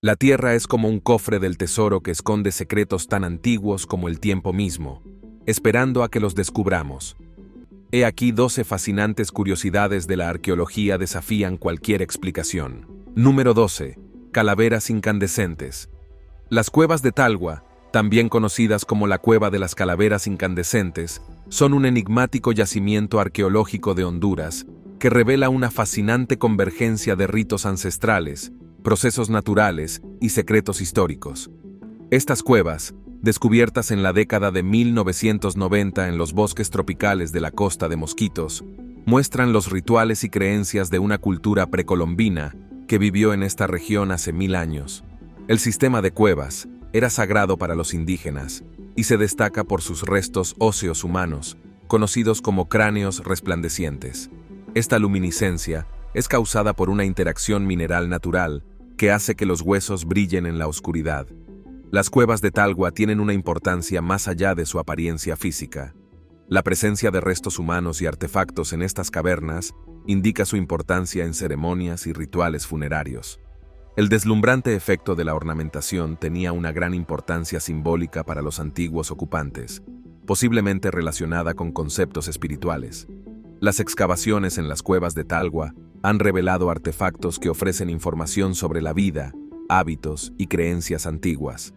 La Tierra es como un cofre del tesoro que esconde secretos tan antiguos como el tiempo mismo, esperando a que los descubramos. He aquí 12 fascinantes curiosidades de la arqueología desafían cualquier explicación. Número 12. Calaveras incandescentes. Las cuevas de Talgua, también conocidas como la Cueva de las Calaveras Incandescentes, son un enigmático yacimiento arqueológico de Honduras que revela una fascinante convergencia de ritos ancestrales, procesos naturales y secretos históricos. Estas cuevas, descubiertas en la década de 1990 en los bosques tropicales de la costa de Mosquitos, muestran los rituales y creencias de una cultura precolombina que vivió en esta región hace 1000 años. El sistema de cuevas era sagrado para los indígenas y se destaca por sus restos óseos humanos, conocidos como cráneos resplandecientes. Esta luminiscencia es causada por una interacción mineral natural que hace que los huesos brillen en la oscuridad. Las cuevas de Talgua tienen una importancia más allá de su apariencia física. La presencia de restos humanos y artefactos en estas cavernas indica su importancia en ceremonias y rituales funerarios. El deslumbrante efecto de la ornamentación tenía una gran importancia simbólica para los antiguos ocupantes, posiblemente relacionada con conceptos espirituales. Las excavaciones en las cuevas de Talgua han revelado artefactos que ofrecen información sobre la vida, hábitos y creencias antiguas.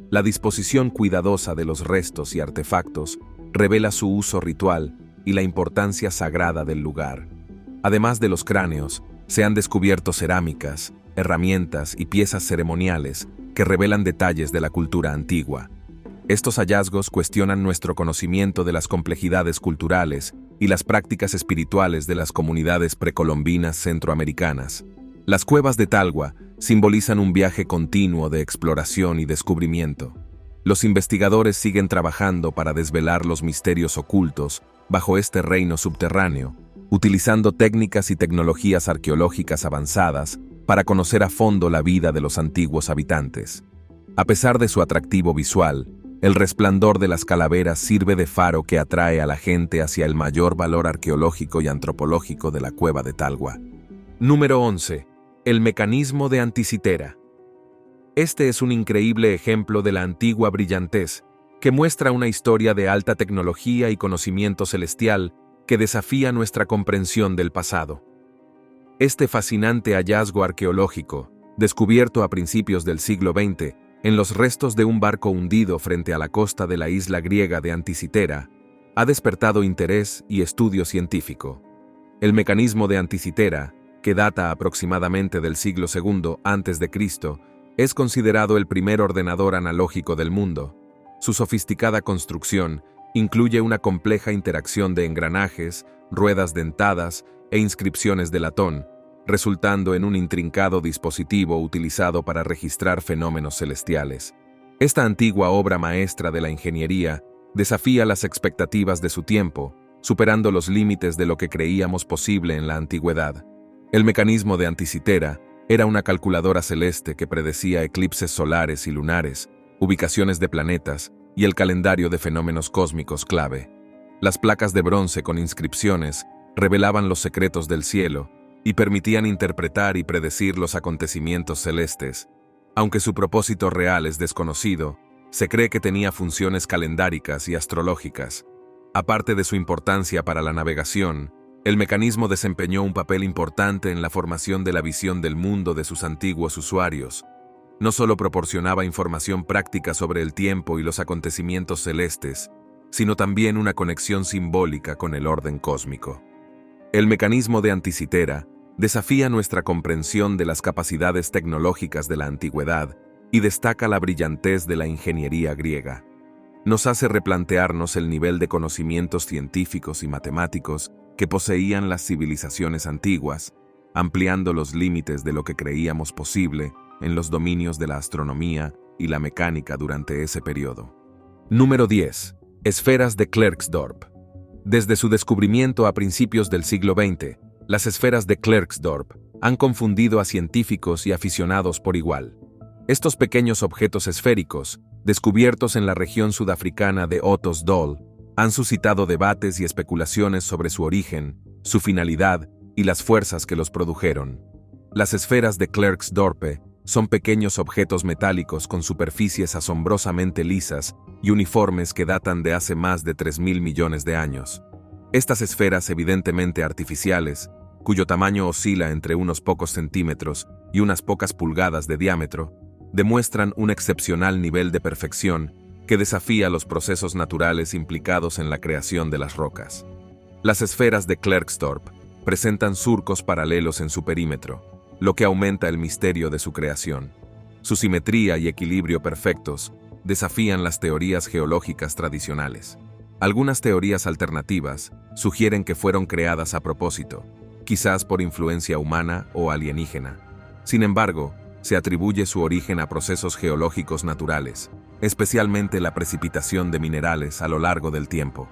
La disposición cuidadosa de los restos y artefactos revela su uso ritual y la importancia sagrada del lugar. Además de los cráneos, se han descubierto cerámicas, herramientas y piezas ceremoniales que revelan detalles de la cultura antigua. Estos hallazgos cuestionan nuestro conocimiento de las complejidades culturales y las prácticas espirituales de las comunidades precolombinas centroamericanas. Las cuevas de Talgua simbolizan un viaje continuo de exploración y descubrimiento. Los investigadores siguen trabajando para desvelar los misterios ocultos bajo este reino subterráneo, utilizando técnicas y tecnologías arqueológicas avanzadas para conocer a fondo la vida de los antiguos habitantes. A pesar de su atractivo visual, el resplandor de las calaveras sirve de faro que atrae a la gente hacia el mayor valor arqueológico y antropológico de la cueva de Talgua. Número 11. El mecanismo de Anticitera. Este es un increíble ejemplo de la antigua brillantez, que muestra una historia de alta tecnología y conocimiento celestial que desafía nuestra comprensión del pasado. Este fascinante hallazgo arqueológico, descubierto a principios del siglo XX, en los restos de un barco hundido frente a la costa de la isla griega de Anticitera, ha despertado interés y estudio científico. El mecanismo de Anticitera, que data aproximadamente del siglo II a.C., es considerado el primer ordenador analógico del mundo. Su sofisticada construcción incluye una compleja interacción de engranajes, ruedas dentadas e inscripciones de latón, resultando en un intrincado dispositivo utilizado para registrar fenómenos celestiales. Esta antigua obra maestra de la ingeniería desafía las expectativas de su tiempo, superando los límites de lo que creíamos posible en la antigüedad. El mecanismo de Anticitera era una calculadora celeste que predecía eclipses solares y lunares, ubicaciones de planetas y el calendario de fenómenos cósmicos clave. Las placas de bronce con inscripciones revelaban los secretos del cielo y permitían interpretar y predecir los acontecimientos celestes. Aunque su propósito real es desconocido, se cree que tenía funciones calendáricas y astrológicas. Aparte de su importancia para la navegación, el mecanismo desempeñó un papel importante en la formación de la visión del mundo de sus antiguos usuarios. No solo proporcionaba información práctica sobre el tiempo y los acontecimientos celestes, sino también una conexión simbólica con el orden cósmico. El mecanismo de Anticitera desafía nuestra comprensión de las capacidades tecnológicas de la antigüedad y destaca la brillantez de la ingeniería griega. Nos hace replantearnos el nivel de conocimientos científicos y matemáticos que poseían las civilizaciones antiguas, ampliando los límites de lo que creíamos posible en los dominios de la astronomía y la mecánica durante ese periodo. Número 10. Esferas de Klerksdorp. Desde su descubrimiento a principios del siglo XX, las esferas de Klerksdorp han confundido a científicos y aficionados por igual. Estos pequeños objetos esféricos, descubiertos en la región sudafricana de Ottosdal, han suscitado debates y especulaciones sobre su origen, su finalidad y las fuerzas que los produjeron. Las esferas de Klerksdorp Son pequeños objetos metálicos con superficies asombrosamente lisas y uniformes que datan de hace más de 3.000 millones de años. Estas esferas evidentemente artificiales, cuyo tamaño oscila entre unos pocos centímetros y unas pocas pulgadas de diámetro, demuestran un excepcional nivel de perfección que desafía los procesos naturales implicados en la creación de las rocas. Las esferas de Klerksdorp presentan surcos paralelos en su perímetro, lo que aumenta el misterio de su creación. Su simetría y equilibrio perfectos desafían las teorías geológicas tradicionales. Algunas teorías alternativas sugieren que fueron creadas a propósito, quizás por influencia humana o alienígena. Sin embargo, se atribuye su origen a procesos geológicos naturales, especialmente la precipitación de minerales a lo largo del tiempo.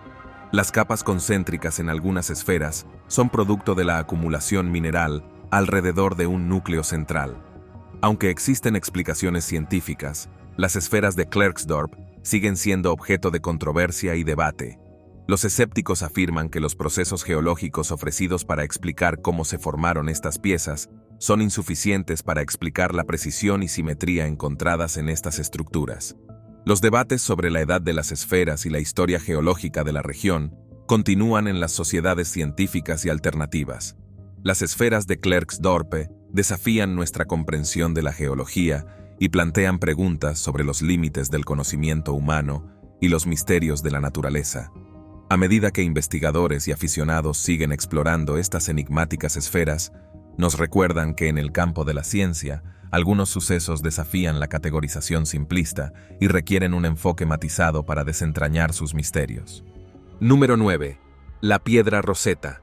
Las capas concéntricas en algunas esferas son producto de la acumulación mineral alrededor de un núcleo central. Aunque existen explicaciones científicas, las esferas de Klerksdorp siguen siendo objeto de controversia y debate. Los escépticos afirman que los procesos geológicos ofrecidos para explicar cómo se formaron estas piezas son insuficientes para explicar la precisión y simetría encontradas en estas estructuras. Los debates sobre la edad de las esferas y la historia geológica de la región continúan en las sociedades científicas y alternativas. Las esferas de Klerksdorp desafían nuestra comprensión de la geología y plantean preguntas sobre los límites del conocimiento humano y los misterios de la naturaleza. A medida que investigadores y aficionados siguen explorando estas enigmáticas esferas, nos recuerdan que en el campo de la ciencia, algunos sucesos desafían la categorización simplista y requieren un enfoque matizado para desentrañar sus misterios. Número 9. La piedra Rosetta.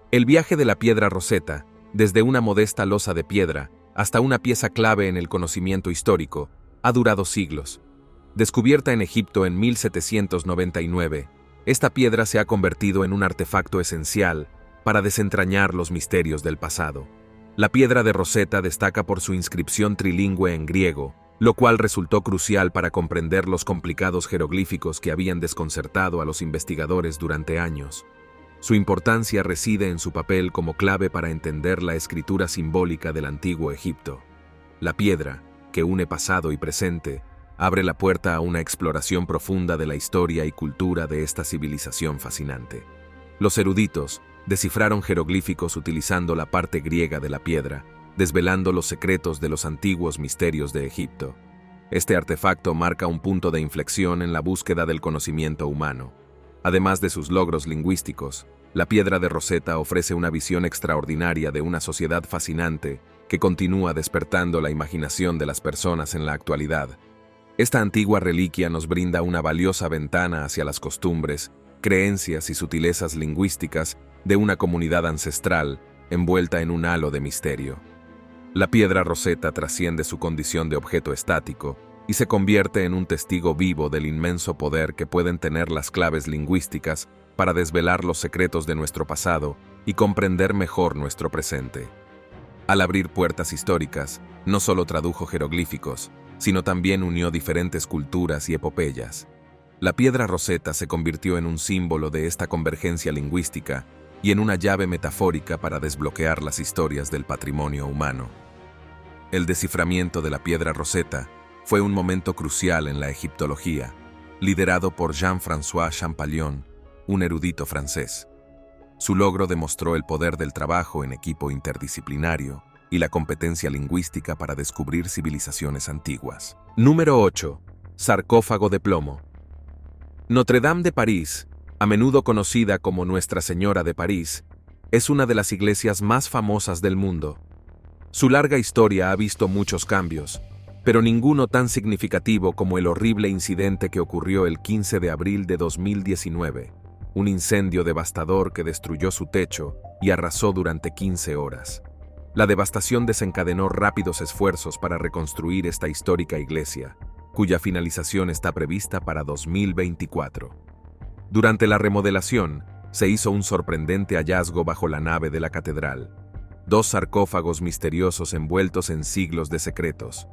El viaje de la piedra Rosetta, desde una modesta losa de piedra hasta una pieza clave en el conocimiento histórico, ha durado siglos. Descubierta en Egipto en 1799, esta piedra se ha convertido en un artefacto esencial para desentrañar los misterios del pasado. La piedra de Rosetta destaca por su inscripción trilingüe en griego, lo cual resultó crucial para comprender los complicados jeroglíficos que habían desconcertado a los investigadores durante años. Su importancia reside en su papel como clave para entender la escritura simbólica del antiguo Egipto. La piedra, que une pasado y presente, abre la puerta a una exploración profunda de la historia y cultura de esta civilización fascinante. Los eruditos descifraron jeroglíficos utilizando la parte griega de la piedra, desvelando los secretos de los antiguos misterios de Egipto. Este artefacto marca un punto de inflexión en la búsqueda del conocimiento humano. Además de sus logros lingüísticos, la piedra de Rosetta ofrece una visión extraordinaria de una sociedad fascinante que continúa despertando la imaginación de las personas en la actualidad. Esta antigua reliquia nos brinda una valiosa ventana hacia las costumbres, creencias y sutilezas lingüísticas de una comunidad ancestral envuelta en un halo de misterio. La piedra Rosetta trasciende su condición de objeto estático y se convierte en un testigo vivo del inmenso poder que pueden tener las claves lingüísticas para desvelar los secretos de nuestro pasado y comprender mejor nuestro presente. Al abrir puertas históricas, no solo tradujo jeroglíficos, sino también unió diferentes culturas y epopeyas. La piedra Rosetta se convirtió en un símbolo de esta convergencia lingüística y en una llave metafórica para desbloquear las historias del patrimonio humano. El desciframiento de la piedra Rosetta fue un momento crucial en la egiptología, liderado por Jean-François Champollion, un erudito francés. Su logro demostró el poder del trabajo en equipo interdisciplinario y la competencia lingüística para descubrir civilizaciones antiguas. Número 8. Sarcófago de plomo. Notre Dame de París, a menudo conocida como Nuestra Señora de París, es una de las iglesias más famosas del mundo. Su larga historia ha visto muchos cambios, pero ninguno tan significativo como el horrible incidente que ocurrió el 15 de abril de 2019, un incendio devastador que destruyó su techo y arrasó durante 15 horas. La devastación desencadenó rápidos esfuerzos para reconstruir esta histórica iglesia, cuya finalización está prevista para 2024. Durante la remodelación, se hizo un sorprendente hallazgo bajo la nave de la catedral: 2 sarcófagos misteriosos envueltos en siglos de secretos.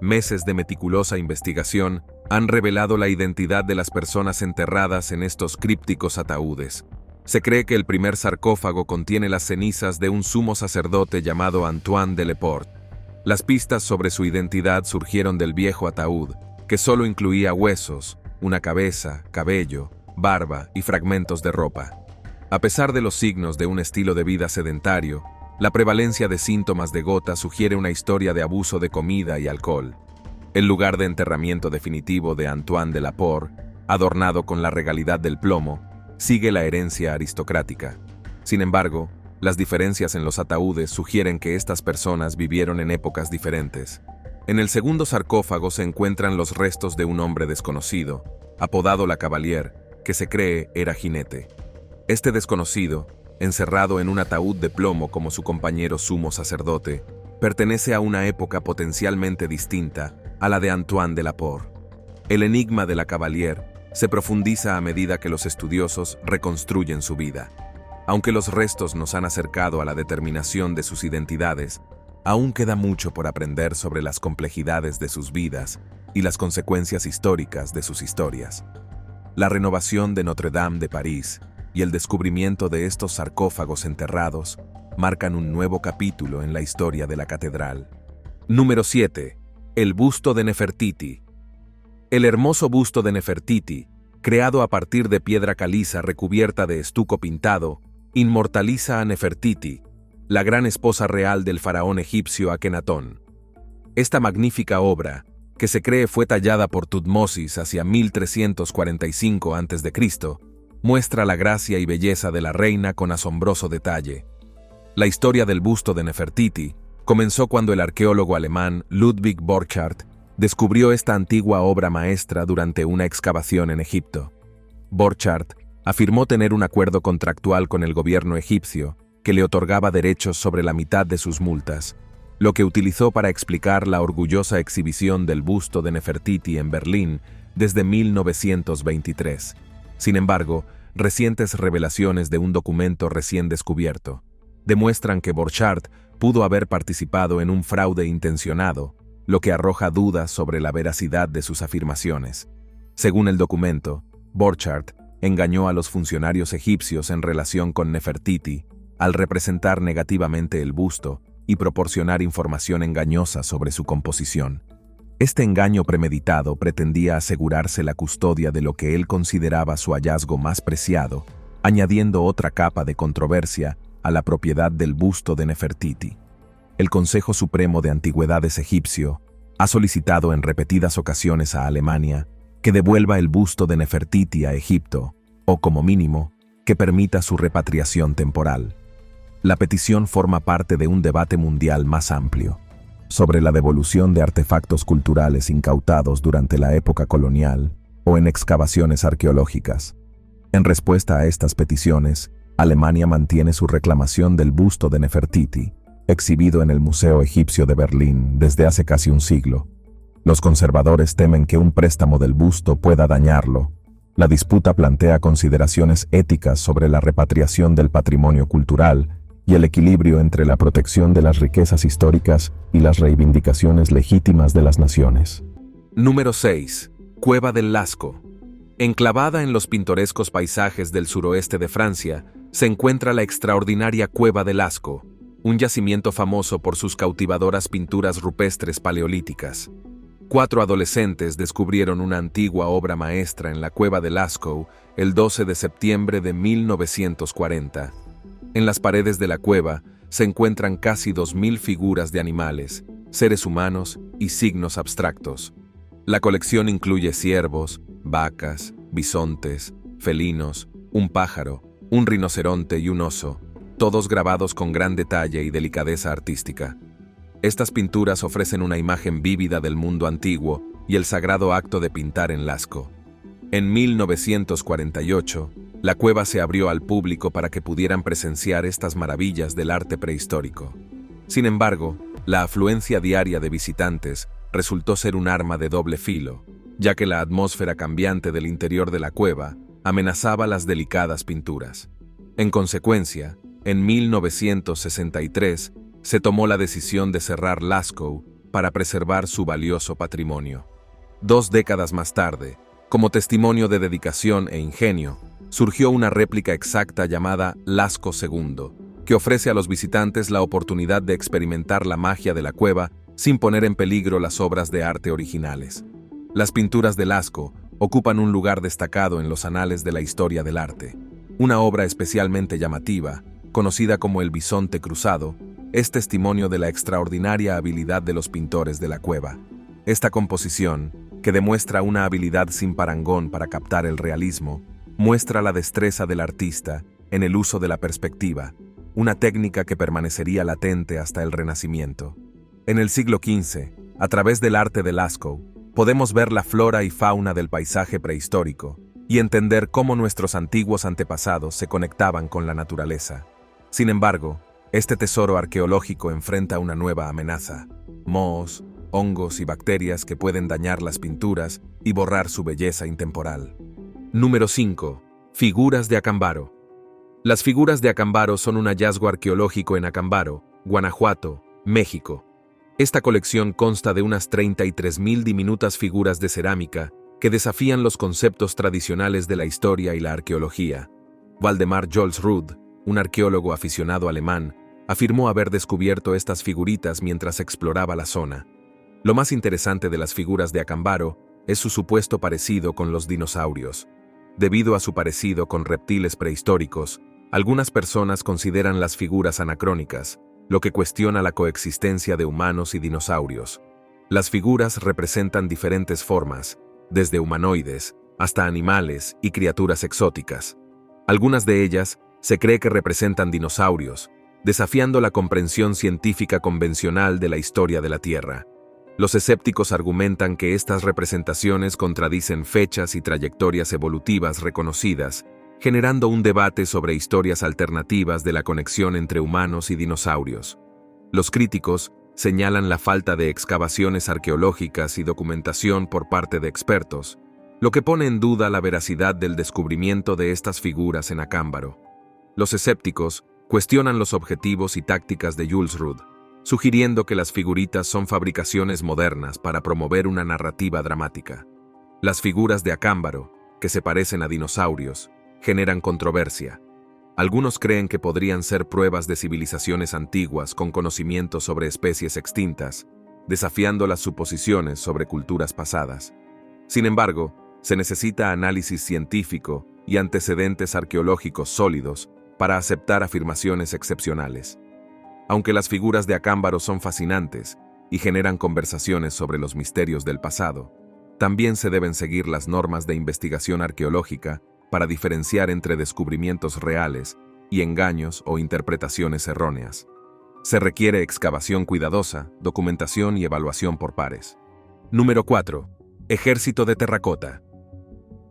Meses de meticulosa investigación han revelado la identidad de las personas enterradas en estos crípticos ataúdes. Se cree que el primer sarcófago contiene las cenizas de un sumo sacerdote llamado Antoine de Leporte. Las pistas sobre su identidad surgieron del viejo ataúd, que solo incluía huesos, una cabeza, cabello, barba y fragmentos de ropa. A pesar de los signos de un estilo de vida sedentario, la prevalencia de síntomas de gota sugiere una historia de abuso de comida y alcohol. El lugar de enterramiento definitivo de Antoine de la Porre, adornado con la regalidad del plomo, sigue la herencia aristocrática. Sin embargo, las diferencias en los ataúdes sugieren que estas personas vivieron en épocas diferentes. En el segundo sarcófago se encuentran los restos de un hombre desconocido, apodado la Cavalier, que se cree era jinete. Este desconocido, encerrado en un ataúd de plomo como su compañero sumo sacerdote, pertenece a una época potencialmente distinta a la de Antoine de la Porre. El enigma de la Cavalier se profundiza a medida que los estudiosos reconstruyen su vida. Aunque los restos nos han acercado a la determinación de sus identidades, aún queda mucho por aprender sobre las complejidades de sus vidas y las consecuencias históricas de sus historias. La renovación de Notre Dame de París y el descubrimiento de estos sarcófagos enterrados marcan un nuevo capítulo en la historia de la catedral. Número 7. El busto de Nefertiti. El hermoso busto de Nefertiti, creado a partir de piedra caliza recubierta de estuco pintado, inmortaliza a Nefertiti, la gran esposa real del faraón egipcio Akenatón. Esta magnífica obra, que se cree fue tallada por Tutmosis hacia 1345 a.C., muestra la gracia y belleza de la reina con asombroso detalle. La historia del busto de Nefertiti comenzó cuando el arqueólogo alemán Ludwig Borchardt descubrió esta antigua obra maestra durante una excavación en Egipto. Borchardt afirmó tener un acuerdo contractual con el gobierno egipcio que le otorgaba derechos sobre la mitad de sus multas, lo que utilizó para explicar la orgullosa exhibición del busto de Nefertiti en Berlín desde 1923. Sin embargo, recientes revelaciones de un documento recién descubierto demuestran que Borchardt pudo haber participado en un fraude intencionado, lo que arroja dudas sobre la veracidad de sus afirmaciones. Según el documento, Borchardt engañó a los funcionarios egipcios en relación con Nefertiti al representar negativamente el busto y proporcionar información engañosa sobre su composición. Este engaño premeditado pretendía asegurarse la custodia de lo que él consideraba su hallazgo más preciado, añadiendo otra capa de controversia a la propiedad del busto de Nefertiti. El Consejo Supremo de Antigüedades egipcio ha solicitado en repetidas ocasiones a Alemania que devuelva el busto de Nefertiti a Egipto, o como mínimo, que permita su repatriación temporal. La petición forma parte de un debate mundial más amplio sobre la devolución de artefactos culturales incautados durante la época colonial o en excavaciones arqueológicas. En respuesta a estas peticiones, Alemania mantiene su reclamación del busto de Nefertiti, exhibido en el Museo Egipcio de Berlín desde hace casi un siglo. Los conservadores temen que un préstamo del busto pueda dañarlo. La disputa plantea consideraciones éticas sobre la repatriación del patrimonio cultural y el equilibrio entre la protección de las riquezas históricas y las reivindicaciones legítimas de las naciones. Número 6. Cueva del Lascaux. Enclavada en los pintorescos paisajes del suroeste de Francia, se encuentra la extraordinaria Cueva del Lascaux, un yacimiento famoso por sus cautivadoras pinturas rupestres paleolíticas. 4 adolescentes descubrieron una antigua obra maestra en la Cueva del Lascaux el 12 de septiembre de 1940. En las paredes de la cueva se encuentran casi 2000 figuras de animales, seres humanos y signos abstractos. La colección incluye ciervos, vacas, bisontes, felinos, un pájaro, un rinoceronte y un oso, todos grabados con gran detalle y delicadeza artística. Estas pinturas ofrecen una imagen vívida del mundo antiguo y el sagrado acto de pintar en Lascaux. En 1948, la cueva se abrió al público para que pudieran presenciar estas maravillas del arte prehistórico. Sin embargo, la afluencia diaria de visitantes resultó ser un arma de doble filo, ya que la atmósfera cambiante del interior de la cueva amenazaba las delicadas pinturas. En consecuencia, en 1963 se tomó la decisión de cerrar Lascaux para preservar su valioso patrimonio. 2 décadas más tarde, como testimonio de dedicación e ingenio, surgió una réplica exacta llamada Lascaux II, que ofrece a los visitantes la oportunidad de experimentar la magia de la cueva sin poner en peligro las obras de arte originales. Las pinturas de Lascaux ocupan un lugar destacado en los anales de la historia del arte. Una obra especialmente llamativa, conocida como el Bisonte Cruzado, es testimonio de la extraordinaria habilidad de los pintores de la cueva. Esta composición, que demuestra una habilidad sin parangón para captar el realismo, muestra la destreza del artista en el uso de la perspectiva, una técnica que permanecería latente hasta el Renacimiento. En el siglo XV, a través del arte de Lascaux, podemos ver la flora y fauna del paisaje prehistórico y entender cómo nuestros antiguos antepasados se conectaban con la naturaleza. Sin embargo, este tesoro arqueológico enfrenta una nueva amenaza: mohos, hongos y bacterias que pueden dañar las pinturas y borrar su belleza intemporal. Número 5. Figuras de Acámbaro. Las figuras de Acámbaro son un hallazgo arqueológico en Acámbaro, Guanajuato, México. Esta colección consta de unas 33.000 diminutas figuras de cerámica que desafían los conceptos tradicionales de la historia y la arqueología. Waldemar Jolsrud, un arqueólogo aficionado alemán, afirmó haber descubierto estas figuritas mientras exploraba la zona. Lo más interesante de las figuras de Acámbaro es su supuesto parecido con los dinosaurios. Debido a su parecido con reptiles prehistóricos, algunas personas consideran las figuras anacrónicas, lo que cuestiona la coexistencia de humanos y dinosaurios. Las figuras representan diferentes formas, desde humanoides hasta animales y criaturas exóticas. Algunas de ellas se cree que representan dinosaurios, desafiando la comprensión científica convencional de la historia de la Tierra. Los escépticos argumentan que estas representaciones contradicen fechas y trayectorias evolutivas reconocidas, generando un debate sobre historias alternativas de la conexión entre humanos y dinosaurios. Los críticos señalan la falta de excavaciones arqueológicas y documentación por parte de expertos, lo que pone en duda la veracidad del descubrimiento de estas figuras en Acámbaro. Los escépticos cuestionan los objetivos y tácticas de Jolsrud, sugiriendo que las figuritas son fabricaciones modernas para promover una narrativa dramática. Las figuras de Acámbaro, que se parecen a dinosaurios, generan controversia. Algunos creen que podrían ser pruebas de civilizaciones antiguas con conocimiento sobre especies extintas, desafiando las suposiciones sobre culturas pasadas. Sin embargo, se necesita análisis científico y antecedentes arqueológicos sólidos para aceptar afirmaciones excepcionales. Aunque las figuras de Acámbaro son fascinantes y generan conversaciones sobre los misterios del pasado, también se deben seguir las normas de investigación arqueológica para diferenciar entre descubrimientos reales y engaños o interpretaciones erróneas. Se requiere excavación cuidadosa, documentación y evaluación por pares. Número 4. Ejército de terracota.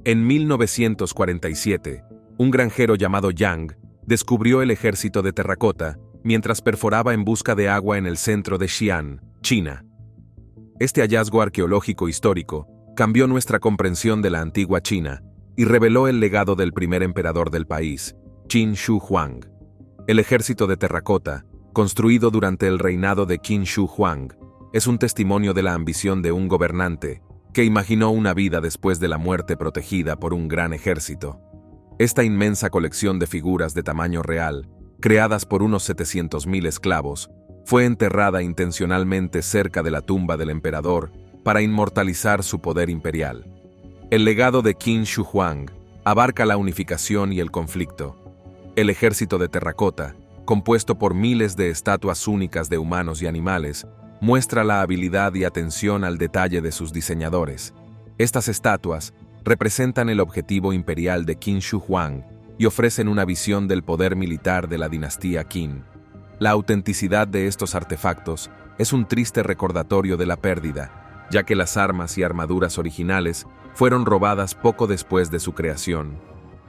En 1947, un granjero llamado Yang descubrió el ejército de terracota mientras perforaba en busca de agua en el centro de Xi'an, China. Este hallazgo arqueológico histórico cambió nuestra comprensión de la antigua China y reveló el legado del primer emperador del país, Qin Shi Huang. El ejército de terracota, construido durante el reinado de Qin Shi Huang, es un testimonio de la ambición de un gobernante que imaginó una vida después de la muerte protegida por un gran ejército. Esta inmensa colección de figuras de tamaño real, creadas por unos 700.000 esclavos, fue enterrada intencionalmente cerca de la tumba del emperador para inmortalizar su poder imperial. El legado de Qin Shi Huang abarca la unificación y el conflicto. El ejército de terracota, compuesto por miles de estatuas únicas de humanos y animales, muestra la habilidad y atención al detalle de sus diseñadores. Estas estatuas representan el objetivo imperial de Qin Shi Huang y ofrecen una visión del poder militar de la dinastía Qin. La autenticidad de estos artefactos es un triste recordatorio de la pérdida, ya que las armas y armaduras originales fueron robadas poco después de su creación.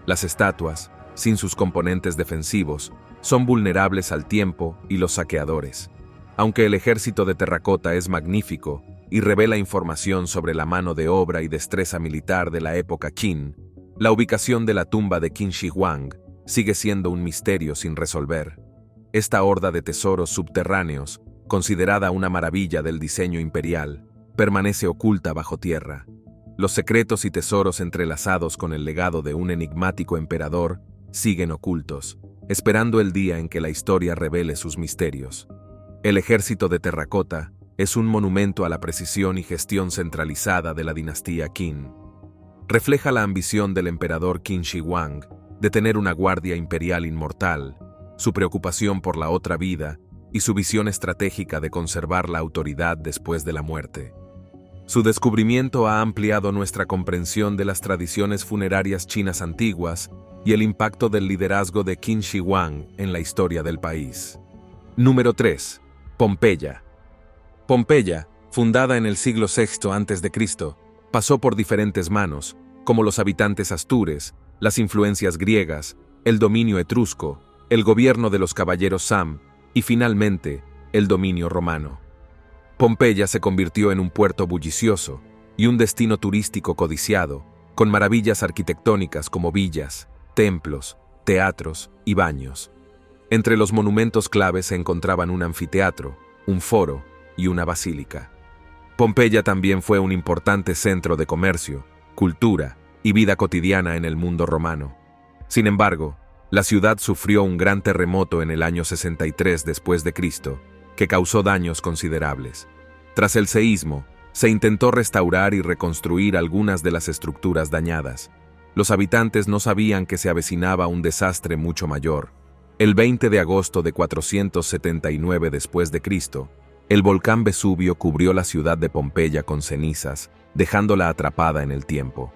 Las estatuas, sin sus componentes defensivos, son vulnerables al tiempo y los saqueadores. Aunque el ejército de terracota es magnífico y revela información sobre la mano de obra y destreza militar de la época Qin, la ubicación de la tumba de Qin Shi Huang sigue siendo un misterio sin resolver. Esta horda de tesoros subterráneos, considerada una maravilla del diseño imperial, permanece oculta bajo tierra. Los secretos y tesoros entrelazados con el legado de un enigmático emperador siguen ocultos, esperando el día en que la historia revele sus misterios. El ejército de terracota es un monumento a la precisión y gestión centralizada de la dinastía Qin. Refleja la ambición del emperador Qin Shi Huang de tener una guardia imperial inmortal, su preocupación por la otra vida y su visión estratégica de conservar la autoridad después de la muerte. Su descubrimiento ha ampliado nuestra comprensión de las tradiciones funerarias chinas antiguas y el impacto del liderazgo de Qin Shi Huang en la historia del país. Número 3. Pompeya. Pompeya, fundada en el siglo VI a.C., pasó por diferentes manos, como los habitantes astures, las influencias griegas, el dominio etrusco, el gobierno de los caballeros Sam y, finalmente, el dominio romano. Pompeya se convirtió en un puerto bullicioso y un destino turístico codiciado, con maravillas arquitectónicas como villas, templos, teatros y baños. Entre los monumentos claves se encontraban un anfiteatro, un foro y una basílica. Pompeya también fue un importante centro de comercio, cultura y vida cotidiana en el mundo romano. Sin embargo, la ciudad sufrió un gran terremoto en el año 63 después de Cristo, que causó daños considerables. Tras el seísmo, se intentó restaurar y reconstruir algunas de las estructuras dañadas. Los habitantes no sabían que se avecinaba un desastre mucho mayor. El 20 de agosto de 479 después de Cristo, el volcán Vesubio cubrió la ciudad de Pompeya con cenizas, dejándola atrapada en el tiempo.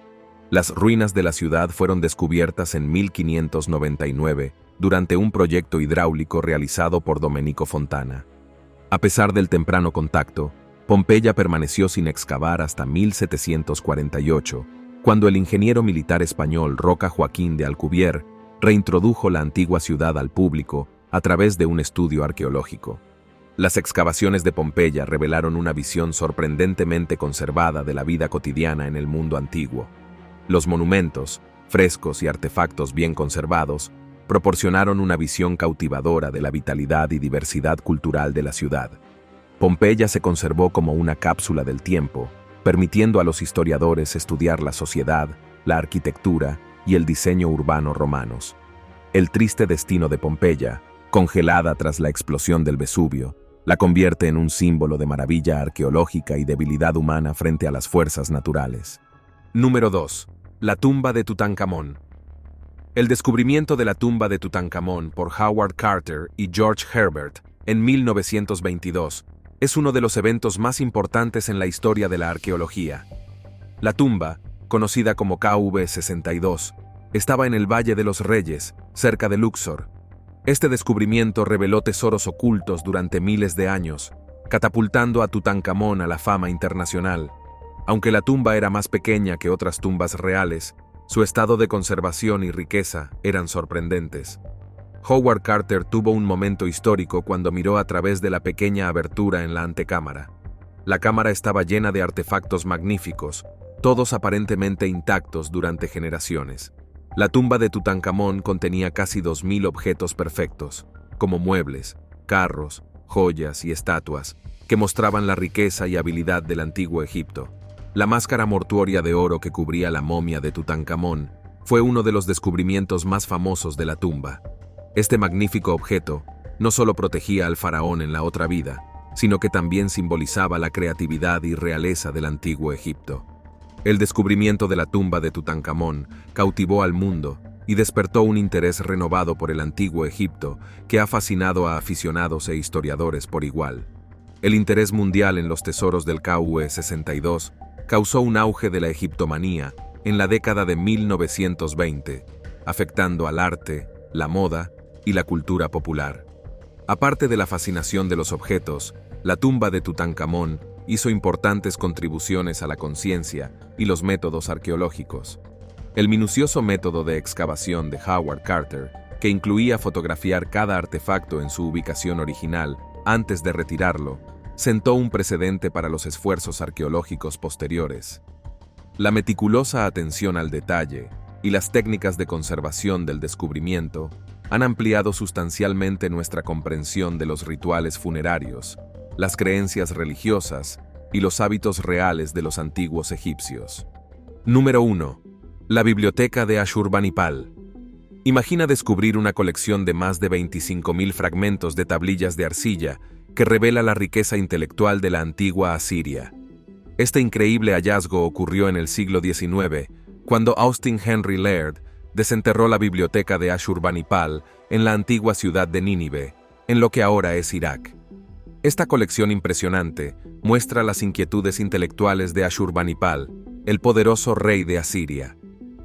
Las ruinas de la ciudad fueron descubiertas en 1599 durante un proyecto hidráulico realizado por Domenico Fontana. A pesar del temprano contacto, Pompeya permaneció sin excavar hasta 1748, cuando el ingeniero militar español Roca Joaquín de Alcubierre reintrodujo la antigua ciudad al público a través de un estudio arqueológico. Las excavaciones de Pompeya revelaron una visión sorprendentemente conservada de la vida cotidiana en el mundo antiguo. Los monumentos, frescos y artefactos bien conservados proporcionaron una visión cautivadora de la vitalidad y diversidad cultural de la ciudad. Pompeya se conservó como una cápsula del tiempo, permitiendo a los historiadores estudiar la sociedad, la arquitectura y el diseño urbano romanos. El triste destino de Pompeya, congelada tras la explosión del Vesubio, la convierte en un símbolo de maravilla arqueológica y debilidad humana frente a las fuerzas naturales. Número 2. La tumba de Tutankamón. El descubrimiento de la tumba de Tutankamón por Howard Carter y George Herbert en 1922 es uno de los eventos más importantes en la historia de la arqueología. La tumba, conocida como KV62, estaba en el Valle de los Reyes, cerca de Luxor. Este descubrimiento reveló tesoros ocultos durante miles de años, catapultando a Tutankamón a la fama internacional. Aunque la tumba era más pequeña que otras tumbas reales, su estado de conservación y riqueza eran sorprendentes. Howard Carter tuvo un momento histórico cuando miró a través de la pequeña abertura en la antecámara. La cámara estaba llena de artefactos magníficos, todos aparentemente intactos durante generaciones. La tumba de Tutankamón contenía casi 2000 objetos perfectos, como muebles, carros, joyas y estatuas, que mostraban la riqueza y habilidad del antiguo Egipto. La máscara mortuoria de oro que cubría la momia de Tutankamón fue uno de los descubrimientos más famosos de la tumba. Este magnífico objeto no solo protegía al faraón en la otra vida, sino que también simbolizaba la creatividad y realeza del antiguo Egipto. El descubrimiento de la tumba de Tutankamón cautivó al mundo y despertó un interés renovado por el antiguo Egipto que ha fascinado a aficionados e historiadores por igual. El interés mundial en los tesoros del KV62 causó un auge de la egiptomanía en la década de 1920, afectando al arte, la moda y la cultura popular. Aparte de la fascinación de los objetos, la tumba de Tutankamón hizo importantes contribuciones a la conciencia y los métodos arqueológicos. El minucioso método de excavación de Howard Carter, que incluía fotografiar cada artefacto en su ubicación original antes de retirarlo, sentó un precedente para los esfuerzos arqueológicos posteriores. La meticulosa atención al detalle y las técnicas de conservación del descubrimiento han ampliado sustancialmente nuestra comprensión de los rituales funerarios, las creencias religiosas y los hábitos reales de los antiguos egipcios. Número 1. La Biblioteca de Ashurbanipal. Imagina descubrir una colección de más de 25.000 fragmentos de tablillas de arcilla que revela la riqueza intelectual de la antigua Asiria. Este increíble hallazgo ocurrió en el siglo XIX, cuando Austin Henry Laird desenterró la biblioteca de Ashurbanipal en la antigua ciudad de Nínive, en lo que ahora es Irak. Esta colección impresionante muestra las inquietudes intelectuales de Ashurbanipal, el poderoso rey de Asiria.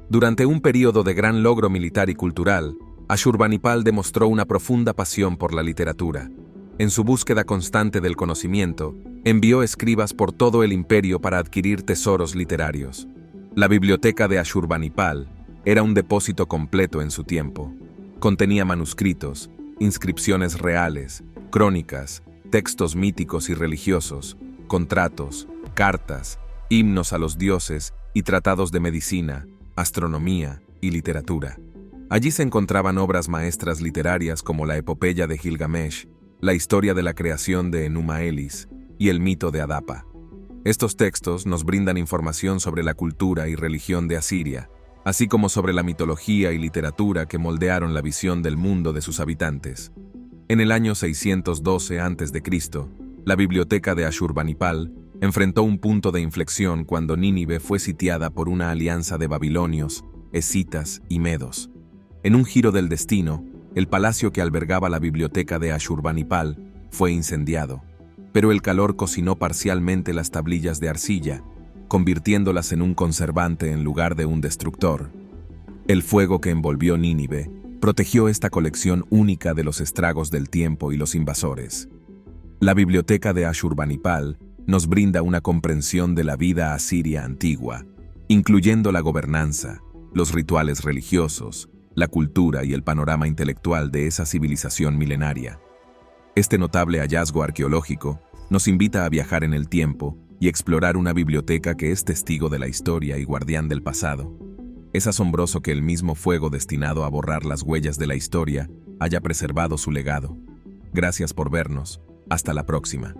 Durante un período de gran logro militar y cultural, Ashurbanipal demostró una profunda pasión por la literatura. En su búsqueda constante del conocimiento, envió escribas por todo el imperio para adquirir tesoros literarios. La biblioteca de Ashurbanipal era un depósito completo en su tiempo. Contenía manuscritos, inscripciones reales, crónicas, textos míticos y religiosos, contratos, cartas, himnos a los dioses y tratados de medicina, astronomía y literatura. Allí se encontraban obras maestras literarias como la epopeya de Gilgamesh, la historia de la creación de Enuma Elis y el mito de Adapa. Estos textos nos brindan información sobre la cultura y religión de Asiria, así como sobre la mitología y literatura que moldearon la visión del mundo de sus habitantes. En el año 612 a.C., la biblioteca de Ashurbanipal enfrentó un punto de inflexión cuando Nínive fue sitiada por una alianza de babilonios, escitas y medos. En un giro del destino, el palacio que albergaba la biblioteca de Ashurbanipal fue incendiado, pero el calor cocinó parcialmente las tablillas de arcilla, convirtiéndolas en un conservante en lugar de un destructor. El fuego que envolvió Nínive protegió esta colección única de los estragos del tiempo y los invasores. La biblioteca de Ashurbanipal nos brinda una comprensión de la vida asiria antigua, incluyendo la gobernanza, los rituales religiosos, la cultura y el panorama intelectual de esa civilización milenaria. Este notable hallazgo arqueológico nos invita a viajar en el tiempo y explorar una biblioteca que es testigo de la historia y guardián del pasado. Es asombroso que el mismo fuego destinado a borrar las huellas de la historia haya preservado su legado. Gracias por vernos. Hasta la próxima.